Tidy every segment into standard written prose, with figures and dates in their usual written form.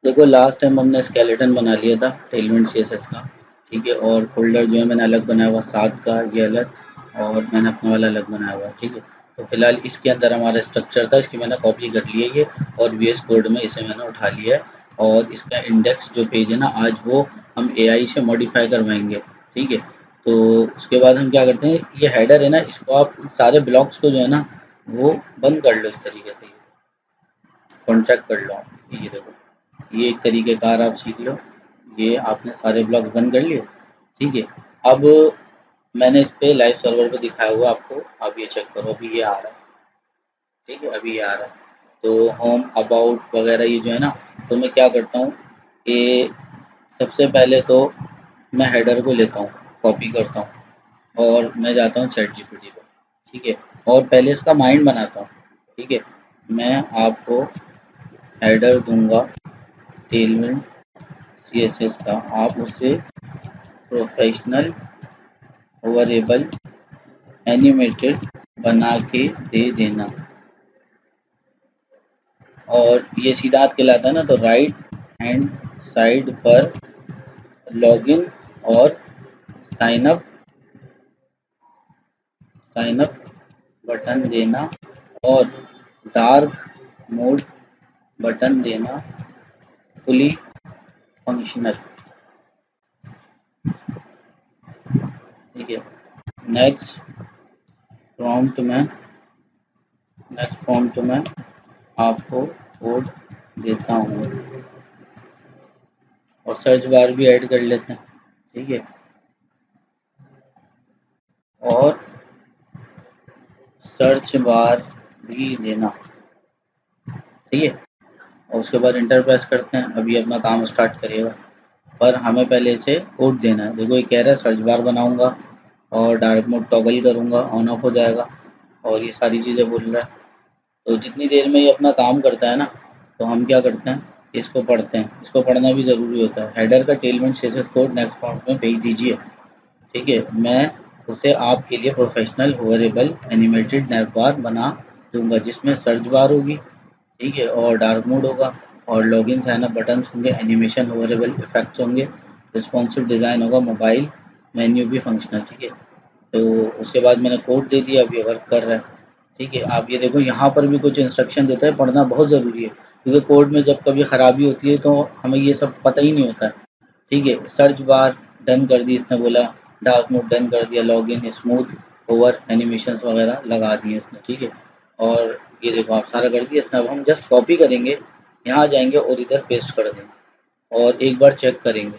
देखो last time हमने skeleton बना लिया था टेलविंड सीएसएस का, ठीक है। और फोल्डर जो है मैंने अलग बनाया हुआ 7 का, ये अलग, और मैंने अपना वाला अलग बनाया हुआ, ठीक है। तो फिलहाल इसके अंदर हमारा स्ट्रक्चर था, इसकी मैंने कॉपी कर ली है ये, और वीएस कोड में इसे मैंने उठा लिया है। और इसका इंडेक्स जो पेज है ना, आज वो हम एआई से मॉडिफाई करवाएंगे, ठीक है। तो उसके बाद हम क्या करते हैं, ये हेडर है ना, इसको आप सारे ब्लॉक्स को जो है ना वो बंद कर लो, इस तरीके से कॉन्ट्रैक्ट कर लो आप। ये देखो, ये एक तरीके कार आप सीख लो। ये आपने सारे ब्लॉक बंद कर लिए, ठीक है। अब मैंने इस पे लाइव सर्वर पे दिखाया हुआ आपको, आप ये चेक करो, अभी ये आ रहा है, ठीक है, अभी ये आ रहा है। तो होम अबाउट वगैरह ये जो है ना, तो मैं क्या करता हूँ, ये सबसे पहले तो मैं हेडर को लेता हूँ, कॉपी करता हूँ, और मैं जाता हूँ चैट जीपीटी पे, ठीक है। और पहले इसका माइंड बनाता हूँ, ठीक है। मैं आपको हेडर दूंगा टेलविंड सीएसएस का, आप उसे प्रोफेशनल ओवरेबल एनिमेटेड बना के दे देना। और ये सीधा हाथ कहलाता है ना, तो राइट हैंड साइड पर लॉगिन और साइन अप बटन देना, और डार्क मोड बटन देना, फुली फंक्शनल, ठीक है। नेक्स्ट प्रॉम्प्ट में नेक्स्ट प्रॉम्प्ट में आपको कोड देता हूँ, और सर्च बार भी ऐड कर लेते हैं, ठीक है। और सर्च बार भी देना, ठीक है। और उसके बाद इंटर प्रेस करते हैं, अभी अपना काम स्टार्ट करेगा। पर हमें पहले इसे कोड देना है। देखो ये कह रहा है सर्च बार बनाऊंगा और डार्क मोड टॉगल करूंगा, ऑन ऑफ हो जाएगा, और ये सारी चीज़ें बोल रहा है। तो जितनी देर में ये अपना काम करता है ना, तो हम क्या करते हैं, इसको पढ़ते हैं। इसको पढ़ना भी ज़रूरी होता है। हेडर का टेलमेंट सीएसएस कोड नेक्स्ट प्रॉम्प्ट में भेज दीजिए, ठीक है। मैं उसे आपके लिए प्रोफेशनल होवरेबल एनिमेटेड नैव बार बना दूंगा, जिसमें सर्च बार होगी, ठीक है, और डार्क मोड होगा, और लॉगिन साइन अप बटन्स होंगे, एनिमेशन होवरेबल इफेक्ट्स होंगे, रिस्पॉन्सिव डिज़ाइन होगा, मोबाइल मेन्यू भी फंक्शनल, ठीक है। तो उसके बाद मैंने कोड दे दिया, अब ये वर्क कर रहा है, ठीक है। आप ये देखो, यहाँ पर भी कुछ इंस्ट्रक्शन देता है, पढ़ना बहुत ज़रूरी है, क्योंकि कोड में जब कभी ख़राबी होती है तो हमें ये सब पता ही नहीं होता है, ठीक है। सर्च बार डन कर दी इसने, बोला डार्क मोड डन कर दिया, लॉगिन स्मूथ ओवर एनिमेशंस वगैरह लगा दिए इसने, ठीक है। और ये देखो आप सारा कर दिया इसने। अब हम जस्ट कॉपी करेंगे, यहाँ जाएंगे और इधर पेस्ट कर देंगे, और एक बार चेक करेंगे।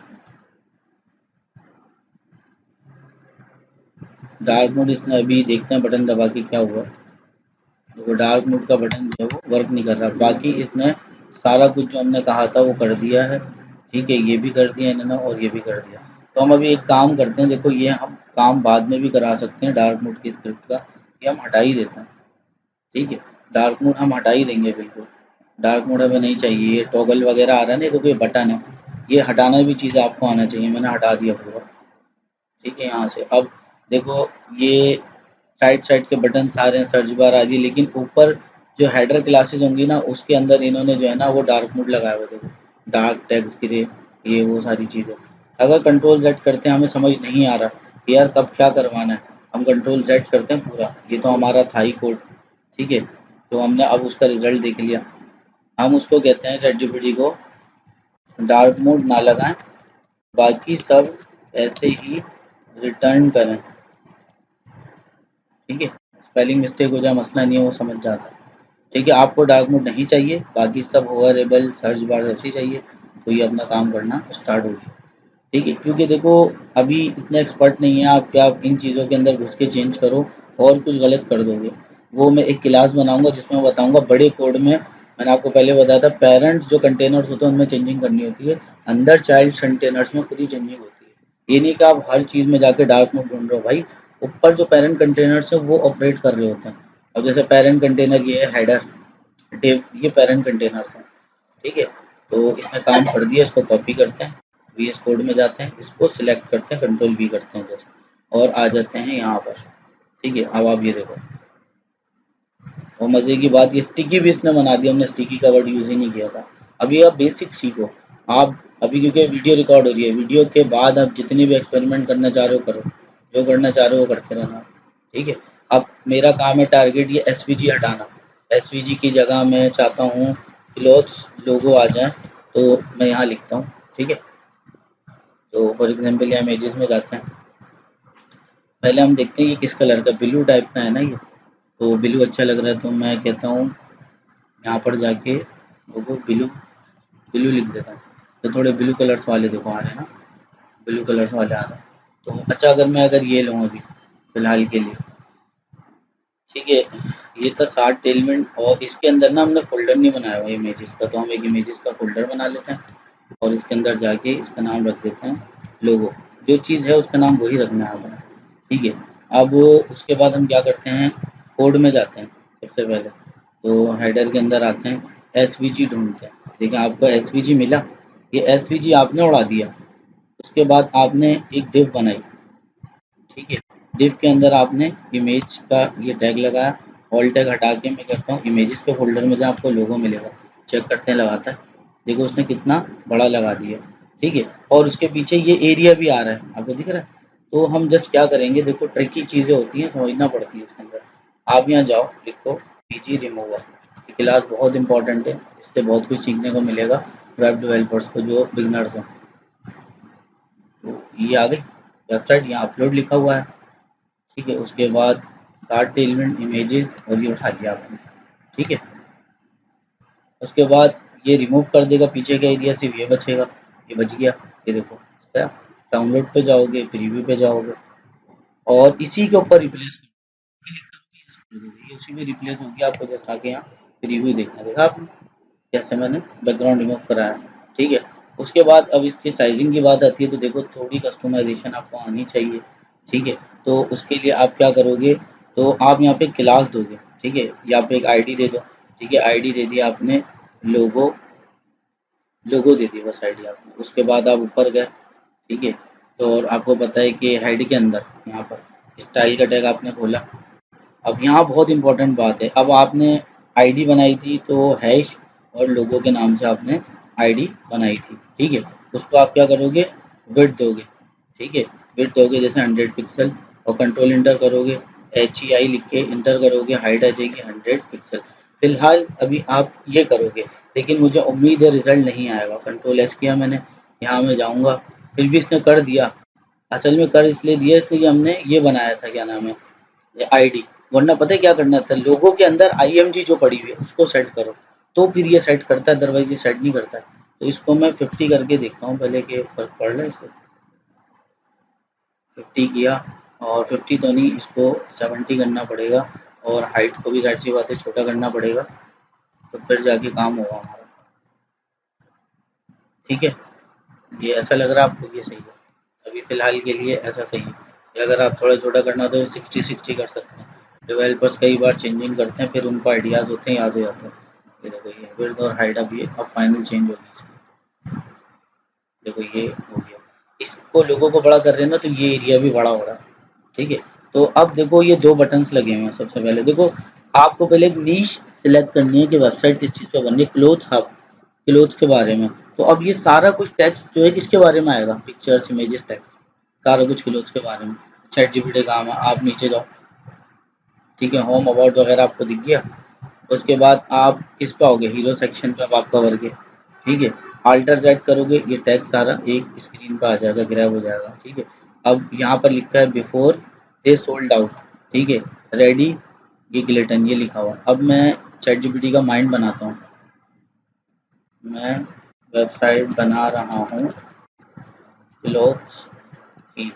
डार्क मोड इसने अभी देखते हैं बटन दबा के क्या हुआ। देखो डार्क मोड का बटन जो है वो वर्क नहीं कर रहा। बाकी इसने सारा कुछ जो हमने कहा था वो कर दिया है, ठीक है। ये भी कर दिया इन्होंने, और ये भी कर दिया। तो हम अभी एक काम करते हैं, देखो ये हम काम बाद में भी करा सकते हैं डार्क मोड की स्क्रिप्ट का, ये हम हटा ही देते हैं, ठीक है। डार्क मोड हम हटा ही देंगे बिल्कुल। डार्क मोड हमें नहीं चाहिए। ये टॉगल वगैरह आ रहा है ना, देखो ये बटन है, ये हटाना भी चीज़ आपको आना चाहिए। मैंने हटा दिया पूरा, ठीक है, यहाँ से। अब देखो ये राइट साइड के बटन आ रहे हैं, सर्च बार आ रही है, लेकिन ऊपर जो हेडर क्लासेस होंगी ना, उसके अंदर इन्होंने जो है ना वो डार्क मोड लगाया हुआ है। देखो डार्क टेक्स्ट ग्रे, ये वो सारी चीज़ें। अगर कंट्रोल जेड करते हैं, हमें समझ नहीं आ रहा कि यार कब क्या करवाना है, हम कंट्रोल जेड करते हैं पूरा, ये तो हमारा था ही कोड, ठीक है। तो हमने अब उसका रिजल्ट देख लिया। हम उसको कहते हैं चैट जीपीटी को डार्क मोड ना लगाएं, बाकी सब ऐसे ही रिटर्न करें, ठीक है। स्पेलिंग मिस्टेक हो जाए मसला नहीं है, वो समझ जाता है, ठीक है। आपको डार्क मोड नहीं चाहिए, बाकी सब ओवरेबल सर्च बार ऐसे चाहिए, तो ये अपना काम करना स्टार्ट होगी, ठीक है। क्योंकि देखो अभी इतने एक्सपर्ट नहीं है आप कि आप इन चीज़ों के अंदर घुस के चेंज करो और कुछ गलत कर दोगे। वो मैं एक क्लास बनाऊंगा जिसमें मैं बताऊंगा बड़े कोड में। मैंने आपको पहले बताया था, पेरेंट्स जो कंटेनर्स होते हैं उनमें चेंजिंग करनी होती है, अंदर चाइल्ड कंटेनर्स में खुद ही चेंजिंग होती है। ये नहीं कि आप हर चीज़ में जाके डार्क मोड ढूंढ रहे हो भाई। ऊपर जो पेरेंट कंटेनर्स है वो ऑपरेट कर रहे होते हैं। अब जैसे पेरेंट कंटेनर ये है हेडर, डिव, ये पेरेंट कंटेनर्स हैं, ठीक है। तो इसने काम कर दिया, इसको कॉपी करते हैं, वीएस कोड में जाते हैं, इसको सिलेक्ट करते हैं, कंट्रोल वी करते हैं जैसे, और आ जाते हैं यहाँ पर, ठीक है। अब आप ये देखो, और मज़े की बात ये स्टिकी भी इसने बना दी, हमने स्टिकी का वर्ड यूज़ ही नहीं किया था। अभी आप बेसिक सीखो। आप अभी क्योंकि वीडियो रिकॉर्ड हो रही है, वीडियो के बाद आप जितने भी एक्सपेरिमेंट करना चाह रहे हो करो, जो करना चाह रहे हो वो करते रहना। ठीक है। अब मेरा काम है टारगेट ये एसवीजी हटाना। एसवीजी की जगह मैं चाहता हूँ क्लोथ्स लोगो आ जाए, तो मैं यहाँ लिखता हूँ। ठीक है। तो फॉर एग्जाम्पल यहाँ इमेजेस में जाते हैं, पहले हम देखते हैं ये किस कलर का, ब्लू टाइप का है ना ये, तो ब्लू अच्छा लग रहा है, तो मैं कहता हूँ यहाँ पर जाके लोगो ब्लू, ब्लू लिख देता हूँ। तो थोड़े ब्लू कलर्स वाले देखो आ रहे हैं ना, ब्लू कलर्स वाले आ रहे हैं। तो अच्छा, अगर ये लूँ अभी फिलहाल के लिए, ठीक है, ये था 60 टेलमेंट, और इसके अंदर ना हमने फ़ोल्डर नहीं बनाया हुआ इमेजेस का, तो हम एक इमेजेस का फ़ोल्डर बना लेते हैं और इसके अंदर जाके इसका नाम रख देते हैं लोगो। जो चीज़ है उसका नाम वही रखना है हमें। ठीक है। अब उसके बाद हम क्या करते हैं, कोड में जाते हैं सबसे पहले, तो हेडर के अंदर आते हैं, एसवीजी ढूंढते हैं। देखिए आपको एसवीजी मिला, ये एसवीजी आपने उड़ा दिया। उसके बाद आपने एक डिव बनाई। ठीक है। डिव के अंदर आपने इमेज का ये टैग लगाया, ऑल टैग हटा के मैं करता हूँ इमेजेस के फोल्डर में जहाँ आपको लोगो मिलेगा, चेक करते हैं लगाता है। देखो उसने कितना बड़ा लगा दिया। ठीक है। और उसके पीछे ये एरिया भी आ रहा है, आपको दिख रहा है। तो हम जस्ट क्या करेंगे, देखो ट्रिकी चीज़ें होती हैं, समझना पड़ती है इसके अंदर। आप यहाँ जाओ, लिखो पीजी रिमूवर। ये क्लास बहुत इंपॉर्टेंट है, इससे बहुत कुछ सीखने को मिलेगा वेब डेवलपर्स को जो बिगनर्स हैं। तो ये आ गई वेबसाइट, यहाँ अपलोड लिखा हुआ है। ठीक है। उसके बाद 60 एलिमेंट इमेजेस और ये उठा लिया आपने। ठीक है। उसके बाद ये रिमूव कर देगा पीछे का एरिया, सिर्फ ये बचेगा। ये बच गया। ये देखो क्या, डाउनलोड पे जाओगे, प्रीव्यू पे जाओगे और इसी के ऊपर रिप्लेस कर दोगे, ये उसी में रिप्लेस होगी। आपको जस्ट आके यहाँ प्रीव्यू देखना, देखा आपने कैसे मैंने बैकग्राउंड रिमूव कराया। ठीक है। उसके बाद अब इसकी साइजिंग की बात आती है, तो देखो थोड़ी कस्टमाइजेशन आपको आनी चाहिए। ठीक है। तो उसके लिए आप क्या करोगे, तो आप यहाँ पे क्लास दोगे। ठीक है। यहाँ पे एक आईडी दे दो। ठीक है। आईडी दे दिया आपने, लोगो, लोगो दे दिया बस आईडी आपने। उसके बाद आप ऊपर गए। ठीक है। तो और आपको पता है कि हेड के अंदर यहाँ पर स्टाइल का टैग आपने खोला। अब यहाँ बहुत इंपॉर्टेंट बात है, अब आपने आईडी बनाई थी तो हैश और लोगों के नाम से आपने आईडी बनाई थी। ठीक है। उसको आप क्या करोगे, विड्थ दोगे। ठीक है। विड्थ दोगे जैसे 100 पिक्सल, और कंट्रोल इंटर करोगे, HEI लिख के इंटर करोगे, हाइट आ जाएगी 100 पिक्सल। फिलहाल अभी आप ये करोगे, लेकिन मुझे उम्मीद है रिजल्ट नहीं आएगा। कंट्रोल एस किया मैंने, यहाँ मैं जाऊँगा, फिर भी इसने कर दिया। असल में कर इसलिए दिया, इसलिए हमने ये बनाया था, क्या नाम है, आईडी। वरना पता है क्या करना था, लोगों के अंदर IMG जो पड़ी हुई है उसको सेट करो, तो फिर ये सेट करता है, अदरवाइज ये सेट नहीं करता है। तो इसको मैं 50 करके देखता हूँ पहले कि फर्क पड़ रहा है इससे। 50 किया, और 50 तो नहीं, इसको 70 करना पड़ेगा, और हाइट को भी जाहिर सी बात है छोटा करना पड़ेगा, तो फिर जाके काम होगा हमारा। ठीक है। ये ऐसा लग रहा है आपको, ये सही है, अभी फ़िलहाल के लिए ऐसा सही है। या अगर आप थोड़ा छोटा करना हो तो 60-60 कर सकते हैं। डेवलपर्स कई बार चेंजिंग करते हैं, फिर उनको आइडियाज़ होते हैं, याद हो जाते हैं। ये देखो ये विड्थ और हाइट अब ये अब फाइनल चेंज होगी इसकी। देखो ये हो गया। इसको लोगों को बड़ा कर रहे हैं ना, तो ये एरिया भी बड़ा हो रहा है। ठीक है। तो अब देखो ये 2 बटन्स लगे हुए हैं। सबसे पहले देखो, आपको पहले एक नीश सिलेक्ट करनी है कि वेबसाइट किस चीज़ पे बननी है। क्लोथ हब, क्लोथ के बारे में। तो अब ये सारा कुछ टेक्स्ट जो है किसके बारे में आएगा, पिक्चर्स, इमेजेस, टेक्स्ट, सारा कुछ क्लोथ के बारे में। चैट जीपीटी काम है। आप नीचे जाओ। ठीक है। होम, अबाउट वगैरह आपको दिख गया। उसके बाद आप किस पे आओगे, हीरो सेक्शन पे अब आपका वर्क है। ठीक है। अल्टर जेड करोगे, ये टैग सारा एक स्क्रीन पे आ जाएगा, ग्रैब हो जाएगा। ठीक है। अब यहाँ पर लिखा है बिफोर दे सोल्ड आउट। ठीक है। रेडी, ये गिलेटन, ये लिखा हुआ। अब मैं चैट जीपीटी का माइंड बनाता हूँ। मैं वेबसाइट बना रहा हूँ क्लोथ्स की,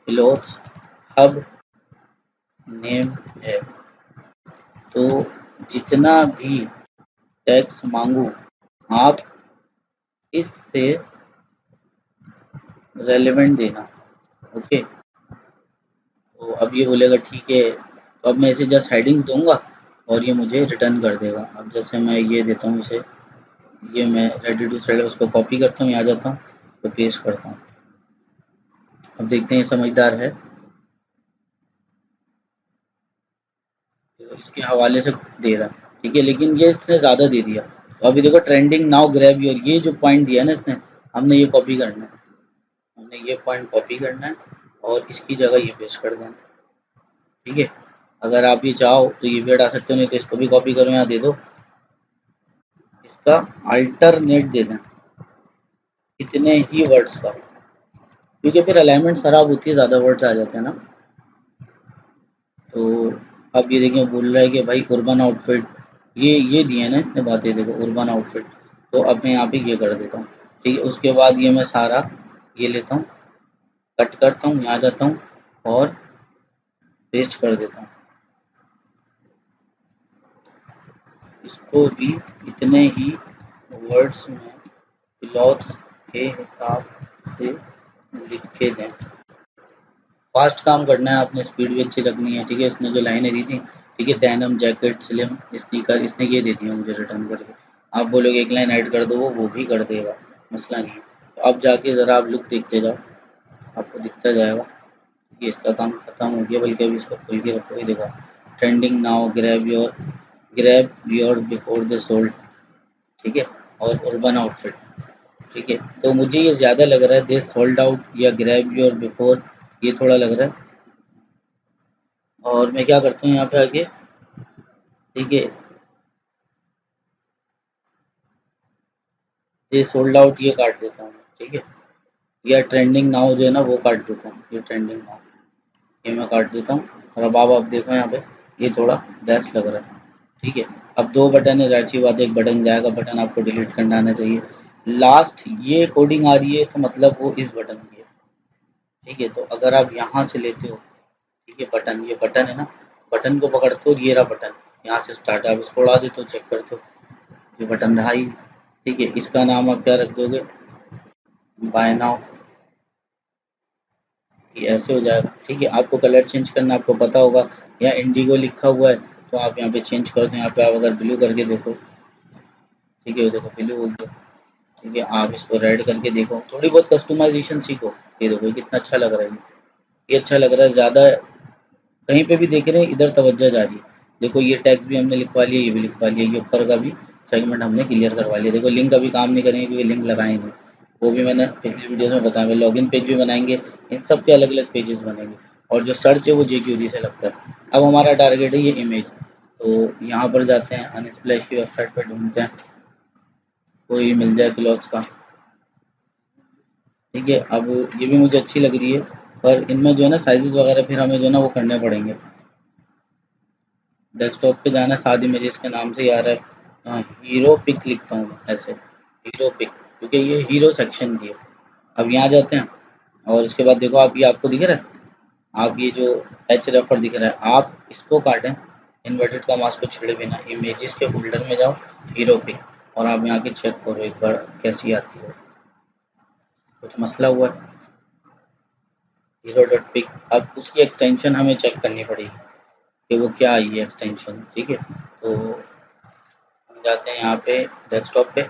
क्लोथ्स हब नेम है, तो जितना भी टैक्स मांगू आप इससे रेलेवेंट देना। ओके। तो अब ये बोलेगा ठीक है, तो अब मैं इसे जस्ट हेडिंग्स दूंगा और ये मुझे रिटर्न कर देगा। अब जैसे मैं ये देता हूँ इसे, ये मैं रेडी टू सेल, उसको कॉपी करता हूँ, यहाँ जाता हूँ तो पेस्ट करता हूँ। अब देखते हैं ये समझदार है, तो इसके हवाले से दे रहा। ठीक है। लेकिन ये इसने ज़्यादा दे दिया, तो अभी देखो ट्रेंडिंग नाउ ग्रैब योर, ये जो पॉइंट दिया है ना इसने, हमने ये कॉपी करना है, हमने ये पॉइंट कॉपी करना है और इसकी जगह ये पेस्ट कर देना। ठीक है, अगर आप ये चाहो तो ये भी हटा सकते हो, नहीं तो इसको भी कॉपी करो, यहाँ दे दो, इसका अल्टरनेट दे दें इतने ही वर्ड्स का, क्योंकि फिर अलाइनमेंट खराब होती है, ज़्यादा वर्ड्स आ जाते हैं ना। तो अब ये देखिए बोल रहा है कि भाई urban आउटफिट, ये दिए है ना इसने बातें, देखो urban आउटफिट। तो अब मैं यहाँ पे ये कर देता हूँ। ठीक है, उसके बाद ये मैं सारा ये लेता हूँ, कट करता हूँ, यहाँ जाता हूँ और पेस्ट कर देता हूँ, इसको भी इतने ही वर्ड्स में क्लॉथ्स के हिसाब से लिख के दें। फास्ट काम करना है आपने, स्पीड भी अच्छी रखनी है। ठीक है, इसने जो लाइनें दी थी, ठीक है, डेनिम जैकेट स्लिम स्नीकर, इसने ये दे दिया मुझे रिटर्न करके। आप बोलोगे एक लाइन ऐड कर दो, वो भी कर देगा, मसला नहीं है। तो अब जाके ज़रा आप लुक देखते जाओ, आपको दिखता जाएगा कि इसका काम खत्म हो गया। बल्कि अभी इसको खोल के रखो, ये देखो trending now grab your before the sold. ठीक है, और urban आउटफिट। ठीक है, तो मुझे ये ज़्यादा लग रहा है दिस सोल्ड आउट या ग्रैब योर बिफोर, ये थोड़ा लग रहा है। और मैं क्या करता हूँ यहाँ पे आके, ठीक है, ये सोल्ड आउट ये काट देता हूँ। ठीक है, या ट्रेंडिंग नाउ जो है ना वो काट देता हूँ, ये ट्रेंडिंग नाउ ये मैं काट देता हूँ। और अब आप देखो यहाँ पे ये थोड़ा बेस्ट लग रहा है। ठीक है, अब दो बटन है, जाहिर सी बात है एक बटन जाएगा, बटन आपको डिलीट करना आना चाहिए। लास्ट ये कोडिंग आ रही है तो मतलब वो इस बटन की है। ठीक है, तो अगर आप यहाँ से लेते हो, ठीक है, बटन, ये बटन है ना, बटन को पकड़ते हो, ये रहा बटन, यहाँ से स्टार्ट, आप इसको उड़ा देते हो, चेक करते हो, ये बटन रहा ही। ठीक है, इसका नाम आप क्या रख दोगे, बाय नाउ, ये ऐसे हो जाएगा। ठीक है, आपको कलर चेंज करना आपको पता होगा, यहाँ इंडिगो लिखा हुआ है तो आप यहाँ पे चेंज कर दो, यहाँ पे आप अगर ब्लू करके देखो, ठीक है, देखो ब्लू हो गया। ठीक है, आप इसको रेड करके देखो, थोड़ी बहुत कस्टमाइजेशन सीखो। ये देखो ये कितना अच्छा लग रहा है, ये अच्छा लग रहा है, ज़्यादा कहीं पे भी देख रहे हैं इधर तवज्जो जा रही है। देखो ये टैक्स भी हमने लिखवा लिया, ये भी लिखवा लिया, ये ऊपर का भी सेगमेंट हमने क्लियर करवा लिया। देखो लिंक अभी काम नहीं करेंगे क्योंकि लिंक लगाए नहीं, वो भी मैंने पिछली वीडियोस में बताया। लॉगिन पेज भी बनाएंगे, इन सब के अलग अलग पेजेस बनेंगे, और जो सर्च है वो जेक्यूरी से लगता है। अब हमारा टारगेट है ये इमेज, तो यहाँ पर जाते हैं अनस्प्लैश की वेबसाइट पर, ढूंढते हैं कोई मिल जाए क्लॉथ्स का। ठीक है, अब ये भी मुझे अच्छी लग रही है, पर इनमें जो है ना साइजेस वगैरह फिर हमें जो है ना वो करने पड़ेंगे। डेस्कटॉप पे जाना, साथ इमेजेस के नाम से ही आ रहा है। हीरो पिक लिखता हूँ मैं ऐसे, हीरो पिक, क्योंकि ये हीरो सेक्शन की है। अब यहाँ जाते हैं और इसके बाद देखो आप, ये आपको दिख रहा है, आप ये जो एच रेफर दिख रहा है, आप इसको काटें, इन्वर्टेड कॉमास को छेड़े बिना इमेजेस के फोल्डर में जाओ, हीरो पिक, और आप यहाँ के चेक करो एक बार कैसी आती है। कुछ मसला हुआ है, हीरो डॉट पिक, अब उसकी एक्सटेंशन हमें चेक करनी पड़ेगी कि वो क्या आई है एक्सटेंशन। ठीक है, तो हम जाते हैं यहाँ पे डेस्कटॉप पे,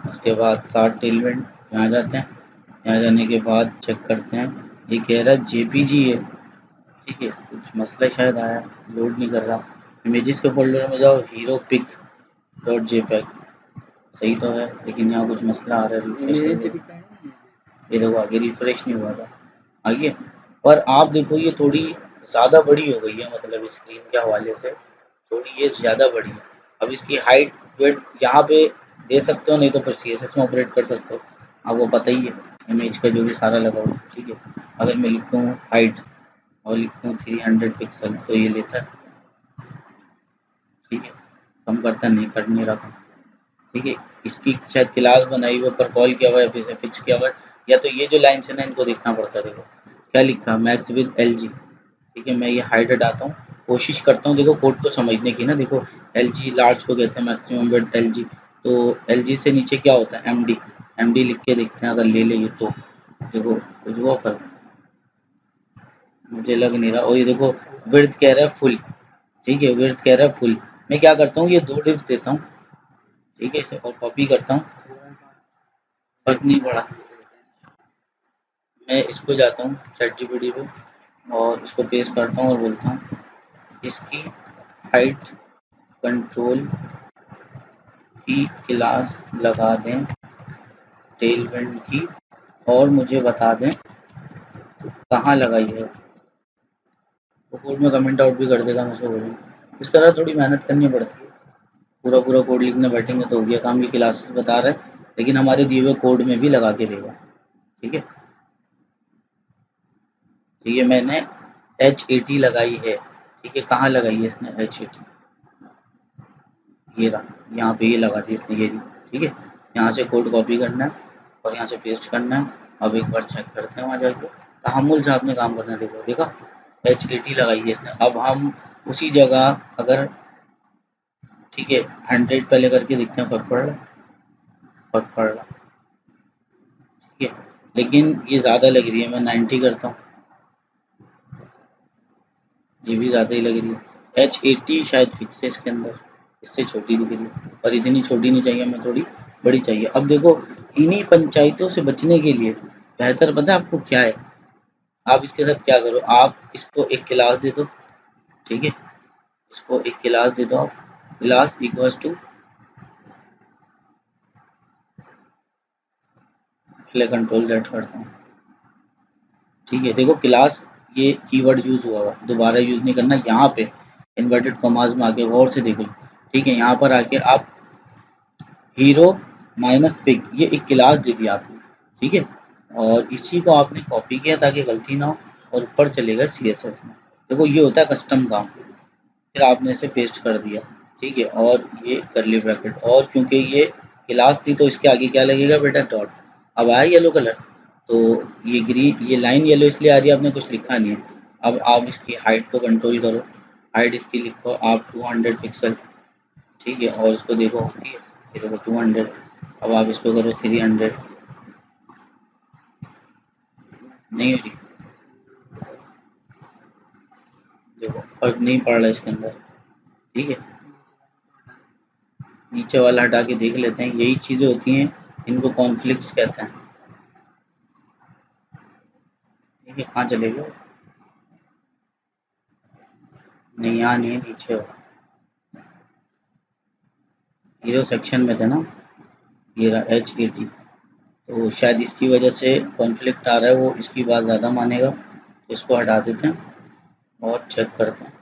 उसके बाद साथ टेलमेंट यहाँ जाते हैं, यहाँ जाने के बाद चेक करते हैं, ये कह रहा है जेपीजी है। ठीक है, कुछ मसला शायद आया, लोड नहीं कर रहा। इमेजेस के फोल्डर में जाओ, हीरो पिक डॉट जेपैग, सही तो है, लेकिन यहाँ कुछ मसला आ रहा है, रिफ्रेश, ये देखो आगे रिफ्रेश नहीं हुआ था, आगे। पर आप देखो ये थोड़ी ज़्यादा बड़ी हो गई है, मतलब स्क्रीन के हवाले से थोड़ी ये ज़्यादा बड़ी है। अब इसकी हाइट वेट यहाँ पे दे सकते हो, नहीं तो फिर CSS में ऑपरेट कर सकते हो, आपको पता ही है इमेज का जो भी सारा लगा हुआ। ठीक है, अगर मैं लिखूँ हाइट और लिखूँ 300 पिक्सल तो ये लेता है। ठीक है, कम करता नहीं, कर नहीं रहा। ठीक है, इसकी शायद क्लास बनाई हुई, ऊपर कॉल किया हुआ है, फिर से फिक्स किया हुआ है, या तो ये जो लाइन है ना इनको देखना पड़ता है। देखो क्या लिखा, मैक्स विद LG। ठीक है, मैं ये हाइट हटाता हूँ, कोशिश करता हूँ देखो कोड को समझने की ना। देखो LG लार्ज को कहते हैं, मैक्सिमम विड्थ LG, तो LG से नीचे क्या होता है MD लिख के देखते हैं, अगर ले ले ये तो देखो कुछ हुआ फर्क, मुझे लग नहीं रहा। और ये देखो विड्थ कह रहा है फुल। ठीक है, विड्थ कह रहा है फुल, मैं क्या करता हूँ ये दो डिव्स देता हूँ। ठीक है, इसे और कॉपी करता हूँ, फर्क नहीं पड़ा। मैं इसको जाता हूँ ChatGPT पे और इसको पेस्ट करता हूँ और बोलता हूँ इसकी हाइट कंट्रोल की क्लास लगा दें टेलविंड की और मुझे बता दें कहाँ लगाई है। वो कोड में कमेंट आउट भी कर देगा, मैं उसको बोलूँगा। इस तरह थोड़ी मेहनत करनी पड़ती है। पूरा पूरा कोड लिखने बैठेंगे तो हो गया काम, की क्लासेस बता रहा है लेकिन हमारे दिए हुए कोड में भी लगा के देगा। ठीक है, तो ये मैंने H80 लगाई है। ठीक है, कहाँ लगाई है इसने H80, ये रहा, यहाँ पे ये लगा दी इसने, ये रही। ठीक है, यहाँ से कोड कॉपी करना है और यहाँ से पेस्ट करना है। अब एक बार चेक करते हैं वहाँ जाके, तहम्मुल से आपने काम करना है। देखो देखा, H80 लगाई है इसने। अब हम उसी जगह अगर, ठीक है, 100 पहले करके देखते हैं, फर्क पड़ रहा है, फर्क पड़ रहा। ठीक है, लेकिन ये ज़्यादा लग रही है, मैं 90 करता हूँ, ये भी ज़्यादा ही लग रही है। H80 शायद फिक्स है इसके अंदर, इससे छोटी दिख रही है, और इतनी छोटी नहीं चाहिए हमें, थोड़ी बड़ी चाहिए। अब देखो, इन्हीं पंचायतों से बचने के लिए बेहतर पता है आपको क्या है? आप इसके साथ क्या करो, आप इसको एक क्लास दे दो। ठीक है, इसको एक क्लास दे दो आप, क्लास इक्वल्स टू, पहले कंट्रोल Z करता हूँ। ठीक है, देखो क्लास, ये कीवर्ड यूज हुआ हुआ, दोबारा यूज नहीं करना। यहाँ पे इन्वर्टेड कॉमास में आके गौर से देखो। ठीक है, यहाँ पर आके आप हीरो माइनस पिक, ये एक क्लास दे दिया आपने। ठीक है, और इसी को आपने कॉपी किया ताकि गलती ना हो, और ऊपर चलेगा CSS में। देखो ये होता है कस्टम काम, फिर आपने इसे पेस्ट कर दिया। ठीक है, और ये करली ब्रैकेट, और क्योंकि ये क्लास थी तो इसके आगे क्या लगेगा बेटा, डॉट। अब आया येलो कलर, तो ये ग्रीन, ये लाइन येलो इसलिए आ रही है, आपने कुछ लिखा नहीं है। अब आप इसकी हाइट को कंट्रोल करो, हाइट इसकी लिखो आप 200 पिक्सल। ठीक है, और इसको देखो होती है, ये देखो 200। अब आप इसको करो 300, नहीं हो रही, देखो फर्क नहीं पड़ रहा इसके अंदर। ठीक है, नीचे वाला हटा के देख लेते हैं, यही चीज़ें होती हैं, इनको कॉन्फ्लिक्ट्स कहते हैं। ठीक है, कहाँ चले गए, नहीं यहाँ नहीं है, नीचे हो, हीरो सेक्शन में थे ना, ये रहा H80। तो शायद इसकी वजह से कॉन्फ्लिक्ट आ रहा है, वो इसकी बात ज़्यादा मानेगा, तो इसको हटा देते हैं और चेक करते हैं।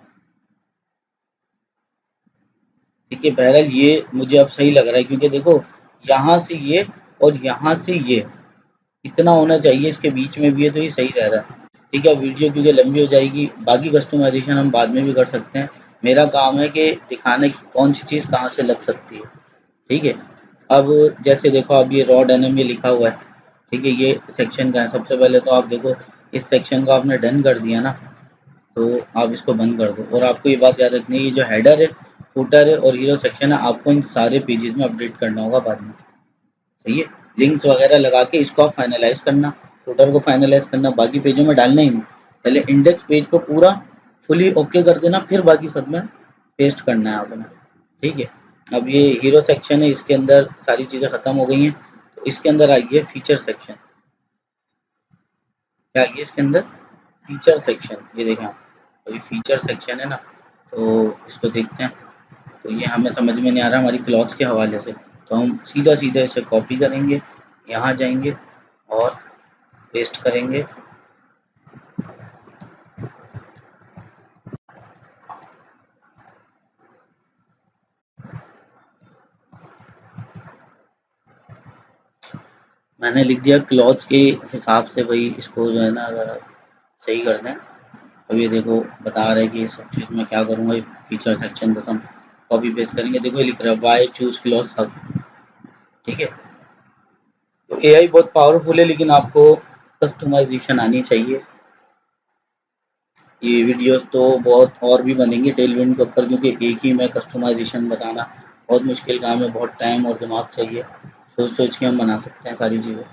ठीक है, बहरहाल ये मुझे अब सही लग रहा है, क्योंकि देखो यहाँ से ये और यहाँ से ये इतना होना चाहिए, इसके बीच में भी है तो ये सही रह रहा है। ठीक है, वीडियो क्योंकि लंबी हो जाएगी, बाकी कस्टमाइजेशन हम बाद में भी कर सकते हैं। मेरा काम है कि दिखाना कि कौन सी चीज़ कहाँ से लग सकती है। ठीक है, अब जैसे देखो, अब ये रॉ डेनिम ये लिखा हुआ है। ठीक है, ये सेक्शन का है। सबसे पहले तो आप देखो, इस सेक्शन को आपने डन कर दिया ना, तो आप इसको बंद कर दो। और आपको ये बात याद रखनी है, ये जो हेडर है, फुटर है और हीरो सेक्शन है, आपको इन सारे पेजेस में अपडेट करना होगा बाद में। सही है, लिंक्स वगैरह लगा के इसको आप फाइनलाइज करना, फुटर को फाइनलाइज करना, बाकी पेजों में डालना ही नहीं। पहले इंडेक्स पेज को पूरा फुली ओके कर देना, फिर बाकी सब में पेस्ट करना है आपने। ठीक है, अब ये हीरो सेक्शन है, इसके अंदर सारी चीज़ें ख़त्म हो गई हैं, तो इसके अंदर आई है फीचर सेक्शन। क्या आई है इसके अंदर, फीचर सेक्शन। ये देखें आप, तो ये फीचर सेक्शन है ना, तो इसको देखते हैं। तो ये हमें समझ में नहीं आ रहा हमारी क्लॉथ्स के हवाले से, तो हम सीधा सीधा इसे कॉपी करेंगे, यहाँ जाएंगे और पेस्ट करेंगे। मैंने लिख दिया क्लॉथ्स के हिसाब से, भाई इसको जो है ना ज़रा सही कर दें। अब ये देखो बता रहा है कि इस सब चीज़ में क्या करूँगा, फीचर सेक्शन बस हम कॉपी पेस्ट करेंगे। देखो ये लिख रहा है वाई चूज क्लॉथ्स हब। ठीक है, तो AI बहुत पावरफुल है, लेकिन आपको कस्टमाइजेशन आनी चाहिए। ये वीडियोस तो बहुत और भी बनेंगी टेलविंड के ऊपर, क्योंकि एक ही में कस्टमाइजेशन बताना बहुत मुश्किल काम है, बहुत टाइम और दिमाग चाहिए। सोच सोच के हम बना सकते हैं सारी चीज़ें।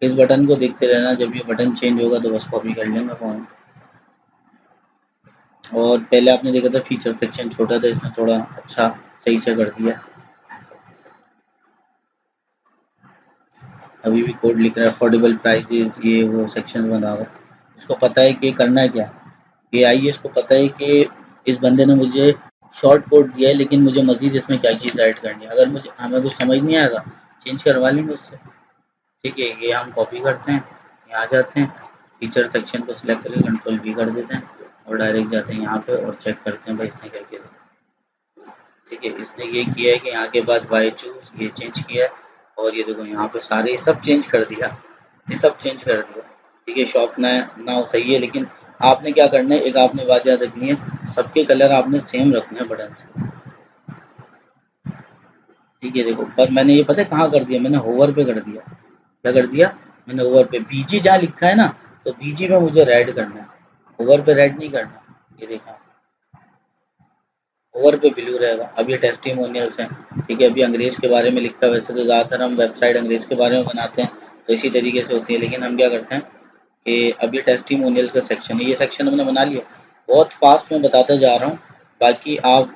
इस बटन को देखते रहना, जब ये बटन चेंज होगा तो बस कॉपी कर लेंगे फॉर्म। और पहले आपने देखा था फीचर सेक्शन छोटा था, इसने थोड़ा अच्छा सही से कर दिया। अभी भी कोड लिख रहा है अफोर्डेबल प्राइसेस, ये वो सेक्शन बना हुआ है। उसको पता है कि करना है क्या, AI है, इसको पता है कि इस बंदे ने मुझे शॉर्ट कोड दिया है, लेकिन मुझे मज़ीद इसमें क्या चीज़ ऐड करनी है। अगर मुझे हमें कुछ समझ नहीं आएगा, चेंज करवा लेंगे उससे। ठीक है, ये हम कॉपी करते हैं, यहाँ आ जाते हैं, फीचर सेक्शन को सिलेक्ट करके कंट्रोल V कर देते हैं और डायरेक्ट जाते हैं यहाँ पे और चेक करते हैं भाई इसने क्या किया। ठीक है, इसने ये किया है कि यहाँ के बाद वाई चूज ये चेंज किया है, और ये देखो यहाँ पे सारे सब चेंज कर दिया, ये सब चेंज कर दिया। ठीक है, शॉप ना ना सही है, लेकिन आपने क्या करना है, एक आपने बात याद रखनी है, सबके कलर आपने सेम रखने हैं बटन से। ठीक है, देखो पर मैंने ये पता है कहाँ कर दिया, मैंने होवर पे कर दिया। क्या कर दिया मैंने, होवर पे बीजी जहाँ लिखा है ना, तो बीजी में मुझे रेड करना है, होवर पे रेड नहीं करना। ये देखा, ओवर पे ब्लू रहेगा। अब ये टेस्टिमोनियल्स हैं। ठीक है, अभी अंग्रेज के बारे में लिखा है, वैसे तो ज़्यादातर हम वेबसाइट अंग्रेज के बारे में बनाते हैं, तो इसी तरीके से होती है, लेकिन हम क्या करते हैं कि अब ये टेस्टिमोनियल्स का सेक्शन है, ये सेक्शन हमने बना लिया। बहुत फास्ट में बताता जा रहा हूँ, बाकी आप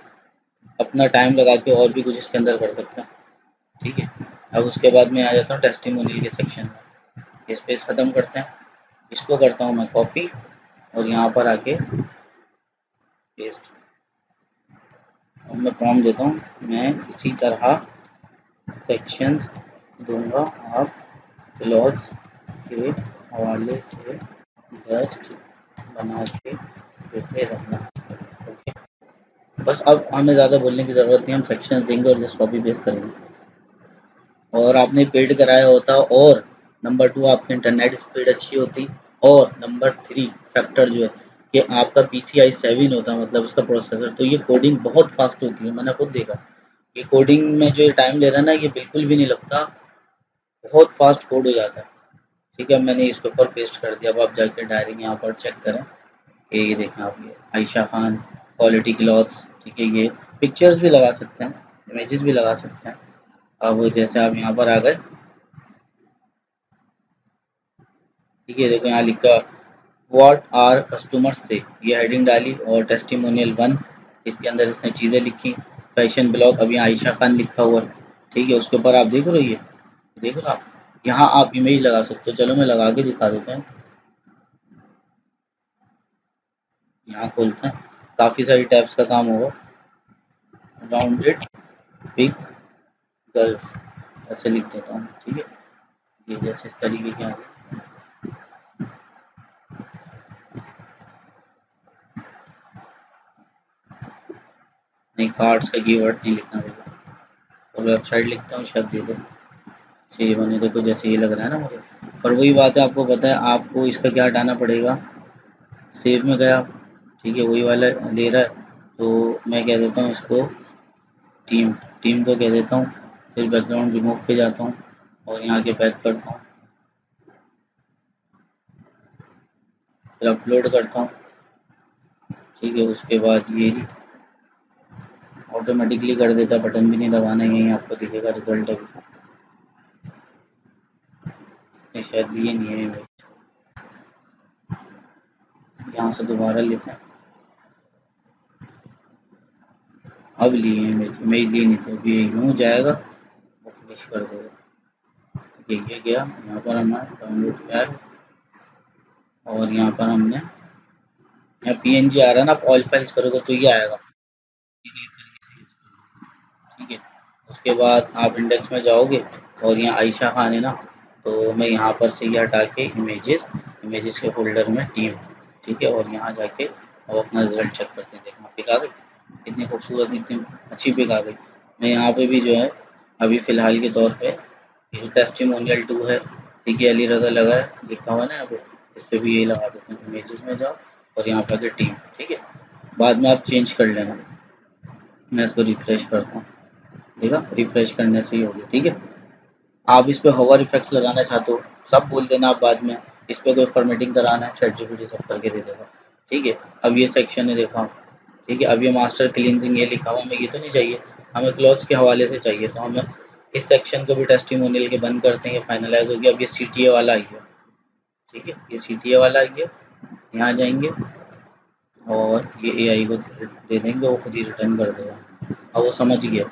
अपना टाइम लगा के और भी कुछ इसके अंदर कर सकते हैं। ठीक है, अब उसके बाद मैं आ जाता हूँ टेस्टिमोनियल के सेक्शन में। इस पेज ख़त्म करते हैं, इसको करता हूँ मैं कॉपी और यहाँ पर आके पेस्ट। अब मैं प्रॉम्प्ट देता हूँ, मैं इसी तरह सेक्शंस दूंगा, आप क्लॉथ्स के हवाले से बेस्ट बना के देते रहना। ओके, बस अब हमें ज़्यादा बोलने की ज़रूरत नहीं, हम सेक्शंस देंगे और जस्ट कॉपी पेस्ट करेंगे। और आपने पेड कराया होता, और नंबर 2 आपकी इंटरनेट स्पीड अच्छी होती, और नंबर 3 फैक्टर जो है कि आपका PCI 7 होता, मतलब उसका प्रोसेसर, तो ये कोडिंग बहुत फास्ट होती है, मैंने खुद देखा। ये कोडिंग में जो ये टाइम ले रहा है ना, ये बिल्कुल भी नहीं लगता, बहुत फास्ट कोड हो जाता है। ठीक है, मैंने इसके ऊपर पेस्ट कर दिया। अब आप जाके डायरेक्ट यहाँ पर चेक करें, ये देखें आप, ये आयशा खान क्वालिटी क्लॉथ्स। ठीक है, ये पिक्चर्स भी लगा सकते हैं, इमेजेस भी लगा सकते हैं। अब जैसे आप यहाँ पर आ गए, ठीक है, देखो यहाँ लिखा व्हाट आर कस्टमर्स से, ये हेडिंग डाली, और टेस्टिमोनियल 1 इसके अंदर इसने चीज़ें लिखी। फैशन ब्लॉग, अब यहाँ आयशा खान लिखा हुआ है। ठीक है, उसके ऊपर आप देख रहे हो, ये देख रहे हो आप, यहाँ आप इमेज लगा सकते हो। चलो मैं लगा के दिखा देता हूँ, यहाँ खोलते हैं, काफ़ी सारी टैब्स का काम होगा। राउंडेड बिग गर्ल्स ऐसे लिख देता हूँ। ठीक है, ये जैसे इस तरीके के आगे, नहीं कार्ड्स का कीवर्ड नहीं लिखना, देखो, और वेबसाइट लिखता हूँ, शायद दे दो। अच्छा ये बने, देखो जैसे ये लग रहा है ना मुझे, पर वही बात है, आपको पता है आपको इसका क्या हटाना पड़ेगा। सेव में गया, ठीक है, वही वाला ले रहा है, तो मैं कह देता हूँ इसको टीम, टीम को कह देता हूँ, फिर बैकग्राउंड रिमूव पे जाता हूँ और यहाँ के बैक करता हूँ, फिर अपलोड करता हूँ। ठीक है, उसके बाद ये ऑटोमेटिकली कर देता, बटन भी नहीं दबाना, यहीं आपको दिखेगा रिजल्ट। अभी ये शायद लिए नहीं है इमेज, यहाँ से दोबारा लेते हैं, अब लिए इमेज, इमेज लिए नहीं थे, अभी ये यूँ जाएगा वो फिनिश कर देगा। ठीक है, ये गया, यहाँ पर हमने डाउनलोड किया है, और यहाँ पर हमने, यहाँ PNG आ रहा है ना, आप ऑल फाइल्स करोगे तो ये आएगा। ठीक है, उसके बाद आप इंडेक्स में जाओगे, और यहाँ आयशा खान है ना, तो मैं यहाँ पर से ये हटा के इमेजेस, इमेजेस के फोल्डर में टीम। ठीक है, और यहाँ जाके अब अपना रिजल्ट चेक करते हैं, देखो पिक आ गई, कितनी खूबसूरत, इतनी अच्छी पिक आ गई। मैं यहाँ पे भी जो है अभी फ़िलहाल के तौर पे ये टेस्टिमोनियल 2 है, ठीक है, अली रज़ा लगा है लिखा हुआ है ना यहाँ पे, इस पर भी यही लगा देते हैं, इमेजेस में जाओ और यहाँ पे आके टीम। ठीक है, बाद में आप चेंज कर लेना। मैं इसको रिफ्रेश करता हूँ, देखा रिफ्रेश करने से ही होगी। ठीक है, आप इस पे होवर इफेक्ट्स लगाना चाहते हो, सब बोल देना आप बाद में, इस पे कोई फॉर्मेटिंग कराना है, ChatGPT सब करके दे देगा। ठीक है, अब ये सेक्शन है, देखा। ठीक है, अब ये मास्टर क्लींजिंग ये लिखा हुआ, हमें ये तो नहीं चाहिए, हमें क्लॉथ्स के हवाले से चाहिए, तो हमें इस सेक्शन को भी टेस्टिमोनियल के बंद करते हैं, ये फाइनलाइज हो गया। अब ये CTA वाला आई है। ठीक है, ये CTA वाला आई है, यहाँ जाएंगे और ये AI को दे देंगे, वो खुद ही रिटर्न कर देगा। अब वो समझ गया,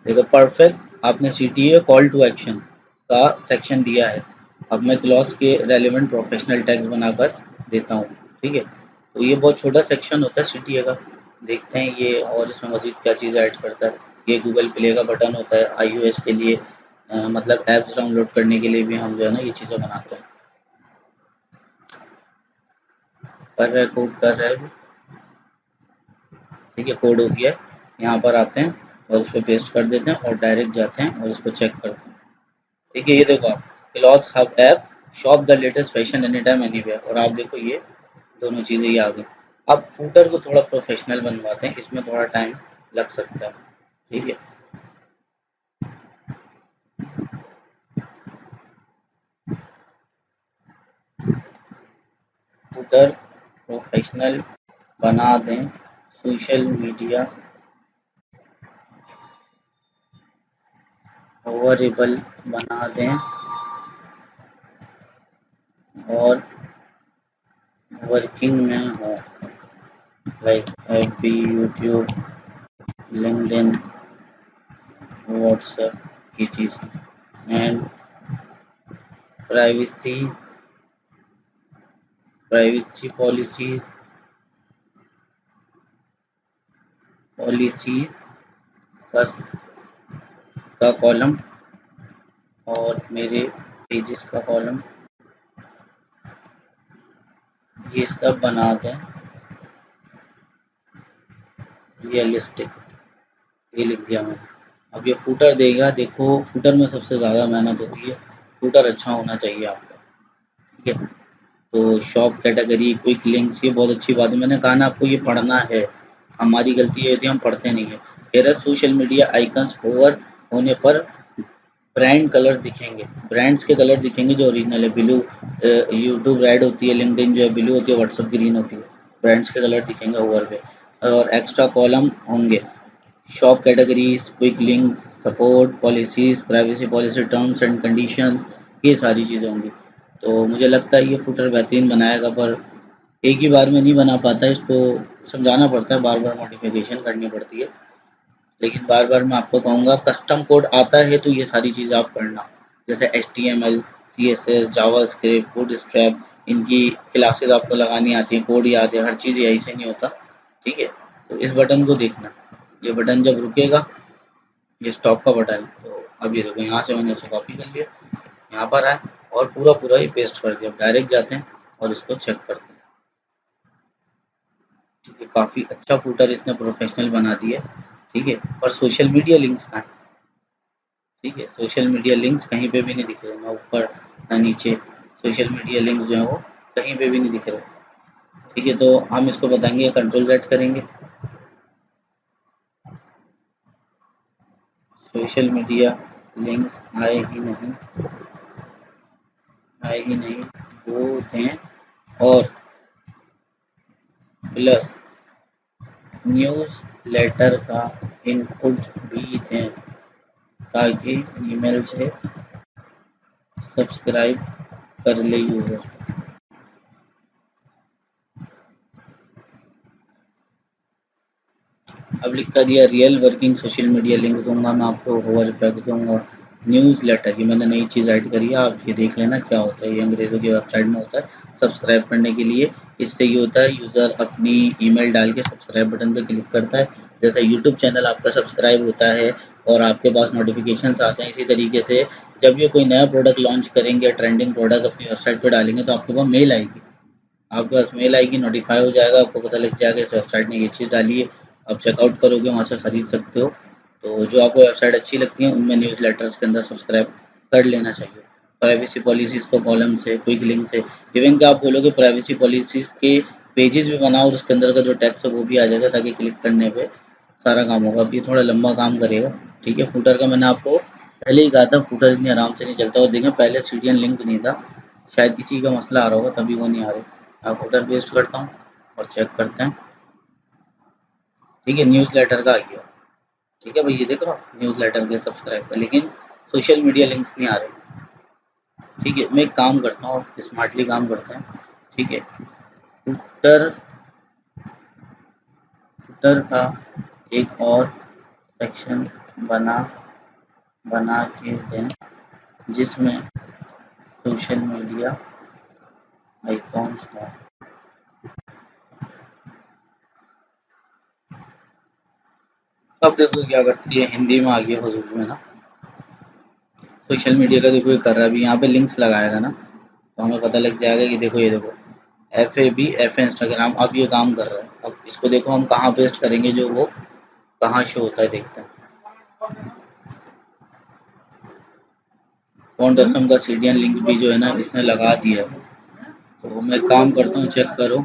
देखो परफेक्ट, आपने CTA कॉल टू एक्शन का सेक्शन दिया है। अब मैं क्लॉथ्स के रेलिवेंट प्रोफेशनल टैग्स बनाकर देता हूँ। ठीक है, तो ये बहुत छोटा सेक्शन होता है CTA का, देखते हैं ये और इसमें मज़ीद क्या चीज़ ऐड करता है। ये गूगल प्ले का बटन होता है आईओएस के लिए, मतलब ऐप्स डाउनलोड करने के लिए भी हम जो है ना ये चीज़ें बनाते हैं। कर रहे कोड कर रहे हैं, ठीक है कोड हो गया। यहाँ पर आते हैं और इस पर पेस्ट कर देते हैं और डायरेक्ट जाते हैं और इसको चेक करते हैं। ठीक है, ये देखो आप, clothes hub app, shop the latest fashion any time anywhere, और आप देखो ये दोनों चीज़ें ये आ गई। अब फूटर को थोड़ा प्रोफेशनल बनवाते हैं, इसमें थोड़ा टाइम लग सकता है। ठीक है, फूटर प्रोफेशनल बना दें, सोशल मीडिया ओवरेबल बना दें और वर्किंग में हो, like FB, YouTube, LinkedIn, WhatsApp की चीज़ें, एंड प्राइवेसी प्राइवेसी पॉलिसीज का कॉलम और मेरे पेजेस का कॉलम, ये सब बना दें रियलिस्टिक। ये लिख दिया मैंने। अब ये फूटर देगा, देखो फूटर में सबसे ज़्यादा मेहनत होती है, फूटर अच्छा होना चाहिए आपका। ठीक है, तो शॉप कैटेगरी, क्विक लिंक्स, ये बहुत अच्छी बात है। मैंने कहा ना आपको ये पढ़ना है, हमारी गलती ये होती है हम पढ़ते नहीं है। कह सोशल मीडिया आइकन्स ओवर होने पर ब्रांड कलर्स दिखेंगे, ब्रांड्स के कलर दिखेंगे जो ओरिजिनल है। ब्लू यूट्यूब रेड होती है, लिंक्डइन जो है ब्लू होती है, व्हाट्सएप ग्रीन होती है। ब्रांड्स के कलर दिखेंगे ओवर पे, और एक्स्ट्रा कॉलम होंगे, shop categories, quick links, support policies, privacy policy, terms and conditions, ये सारी चीज़ें होंगी। तो मुझे लगता है ये फुटर बेहतरीन बनाएगा, पर एक ही बार में नहीं बना पाता है, इसको समझाना पड़ता है, बार बार मॉडिफिकेशन करनी पड़ती है। लेकिन बार बार मैं आपको कहूँगा कस्टम कोड आता है तो ये सारी चीज़ें आप करना, जैसे HTML, CSS, जावा स्क्रिप्ट, बूट स्ट्रैप, इनकी क्लासेस आपको लगानी आती है, कोड याद है, हर चीज़ यही से नहीं होता। ठीक है, तो इस बटन को देखना, ये बटन जब रुकेगा, ये स्टॉप का बटन है, तो अब ये देखो यहाँ से मैंने इसे कॉपी कर लिया, यहाँ पर आए और पूरा पूरा ही पेस्ट कर दिया। डायरेक्ट जाते हैं और इसको चेक करते हैं। ठीक है, काफ़ी अच्छा फूटर इसने प्रोफेशनल बना दिया। ठीक है, और सोशल मीडिया लिंक्स कहाँ हैं? ठीक है, सोशल मीडिया लिंक्स कहीं पे भी नहीं दिख रहे, ना ऊपर ना नीचे। सोशल मीडिया लिंक्स जो है वो कहीं पे भी नहीं दिख रहे। ठीक है, तो हम इसको बताएंगे, कंट्रोल Z करेंगे, सोशल मीडिया लिंक्स आए ही नहीं, वो दें, और प्लस न्यूज़ लेटर का इनपुट भी दें, ताकि ईमेल से सब्सक्राइब कर ले यूज़र। अब लिखा दिया real working social media links दूंगा मैं आपको, होवर इफेक्ट्स दूंगा, न्यूज़ लेटर की मैंने नई चीज़ ऐड करी है, आप ये देख लेना क्या होता है। ये अंग्रेज़ों की वेबसाइट में होता है सब्सक्राइब करने के लिए। इससे ये होता है यूज़र अपनी ईमेल डाल के सब्सक्राइब बटन पर क्लिक करता है, जैसे यूट्यूब चैनल आपका सब्सक्राइब होता है और आपके पास नोटिफिकेशंस आते हैं, इसी तरीके से जब ये कोई नया प्रोडक्ट लॉन्च करेंगे, ट्रेंडिंग प्रोडक्ट अपनी वेबसाइट पर डालेंगे, तो आपके पास मेल आएगी, आपके पास मेल आएगी, नोटिफाई हो जाएगा, आपको पता लग जाएगा इस वेबसाइट ने ये चीज़ डाली है, आप चेकआउट करोगे, वहाँ से ख़रीद सकते हो। तो जो आपको वेबसाइट अच्छी लगती है उनमें न्यूज़ लेटर्स के अंदर सब्सक्राइब कर लेना चाहिए। प्राइवेसी पॉलिसीज़ को कॉलम से, क्विक लिंक से, इवन कि आप बोलोगे प्राइवेसी पॉलिसीज़ के पेजेस भी बनाओ और उसके अंदर का जो टेक्स्ट है वो भी आ जाएगा, ताकि क्लिक करने पे सारा काम होगा। अब ये थोड़ा लंबा काम करेगा। ठीक है, फूटर का मैंने आपको पहले ही कहा था, फूटर इतनी आराम से नहीं चलता, और देखें पहले सीडियन लिंक नहीं था, शायद किसी का मसला आ रहा होगा तभी वो नहीं आ रहे। मैं फुटर पेस्ट करता हूँ और चेक करते हैं। ठीक है, न्यूज़ लेटर का आ गया। ठीक है भाई, ये देख रहा हूँ न्यूज़ लेटर के सब्सक्राइब का, लेकिन सोशल मीडिया लिंक्स नहीं आ रहे। ठीक है, मैं एक काम करता हूँ, स्मार्टली काम करते हैं। ठीक है, फुटर फुटर का एक और सेक्शन बना बना के दें, जिसमें सोशल मीडिया आइकॉन्स हों। अब देखो क्या करती है, हिंदी में आ गया हुजूर में ना, सोशल मीडिया का देखो ये कर रहा है। अभी यहाँ पे लिंक्स लगाएगा ना तो हमें पता लग जाएगा कि देखो ये देखो FAB इंस्टाग्राम अब ये काम कर रहा है। अब इसको देखो हम कहाँ पेस्ट करेंगे, जो वो कहाँ शो होता है देखते हैं। फाउंडेशन का सीडीएन लिंक भी जो है ना इसने लगा दिया है। तो मैं काम करता हूँ, चेक करो।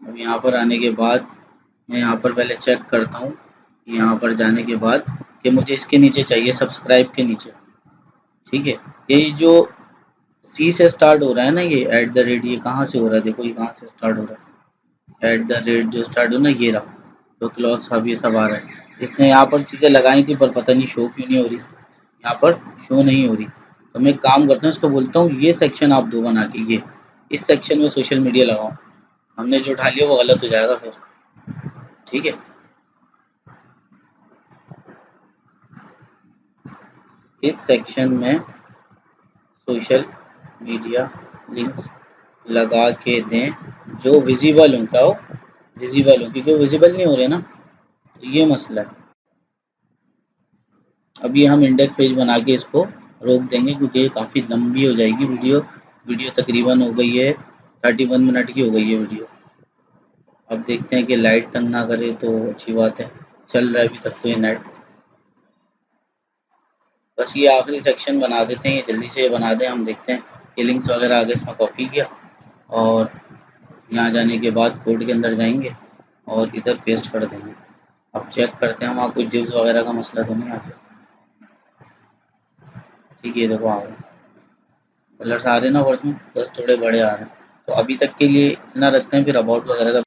अब यहाँ पर आने के बाद मैं यहाँ पर पहले चेक करता हूँ, यहाँ पर जाने के बाद कि मुझे इसके नीचे चाहिए, सब्सक्राइब के नीचे। ठीक है, ये जो सी से स्टार्ट हो रहा है ना, ये @ ये कहाँ से हो रहा है, देखो ये कहाँ से स्टार्ट हो रहा है। @ जो स्टार्ट हो ना, ये रहा तो क्लॉथ अब ये सब आ रहा है। इसने यहाँ पर चीज़ें लगाई थी पर पता नहीं शो क्यों नहीं हो रही, यहाँ पर शो नहीं हो रही। तो मैं एक काम करता हूँ, इसको बोलता हूँ ये सेक्शन आप दो बना के, ये इस सेक्शन में सोशल मीडिया लगाओ। हमने जो उठा लिया वो गलत हो जाएगा फिर। ठीक है, इस सेक्शन में सोशल मीडिया लिंक्स लगा के दें जो विजिबल हो। क्या हो, विजिबल हो, क्योंकि विजिबल नहीं हो रहे ना, तो ये मसला है। अभी हम इंडेक्स पेज बना के इसको रोक देंगे क्योंकि ये काफ़ी लंबी हो जाएगी वीडियो। वीडियो तकरीबन हो गई है 31 मिनट की हो गई है वीडियो। अब देखते हैं कि लाइट तंग ना करे तो अच्छी बात है। चल रहा है अभी तक तो ये नेट। बस ये आखिरी सेक्शन बना देते हैं, ये जल्दी से बना दें। हम देखते हैं ये लिंक्स वगैरह आगे इसमें कॉपी किया और यहाँ जाने के बाद कोड के अंदर जाएंगे और इधर पेस्ट कर देंगे। अब चेक करते हैं वहाँ कुछ डिव्स वगैरह का मसला तो नहीं आ गया। ठीक है, देखो आ गए कलर्स आ रहे हैं ना वर्ड्स में, बस थोड़े बड़े आ रहे हैं। तो अभी तक के लिए इतना रखते हैं, फिर अबाउट वगैरह का